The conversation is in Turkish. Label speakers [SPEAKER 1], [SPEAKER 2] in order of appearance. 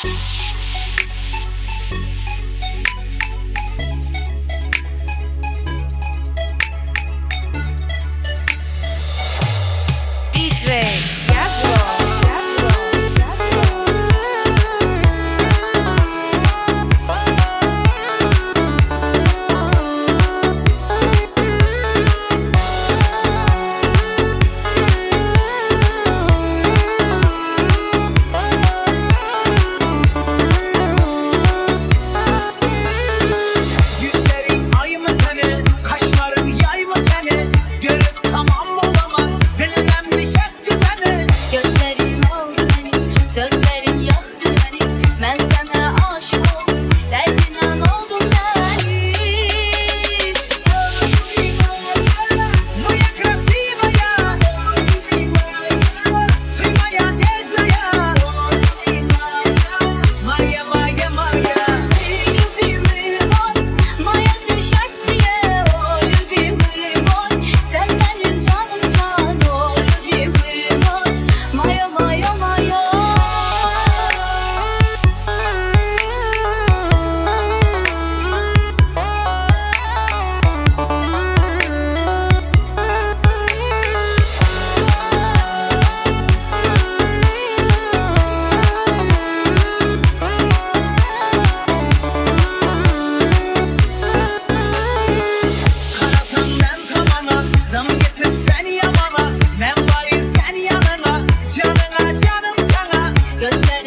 [SPEAKER 1] DJ Yazlo.
[SPEAKER 2] Yüzlerin ay mı senin, kaşların yay mı senin? Görüp tamam olamam, bilmem ne şekli beni.
[SPEAKER 3] Gözlerin oldu benim, sözlerin yaktı beni. Ben sana aşık oldum, derdinden oldum benim.
[SPEAKER 2] Moja krasiwa ja, ty moja niezna ja. Moja, moja, moja.
[SPEAKER 3] Любимый мой, моя ты счастье, о, любимый мой, sen benim canımsan, o, любимый мой, моя, моя, моя.
[SPEAKER 2] Karasan ben tavana, dam getirip sen yamana. Ben varayım sen yanına, canına canım sana.
[SPEAKER 3] Gözlerin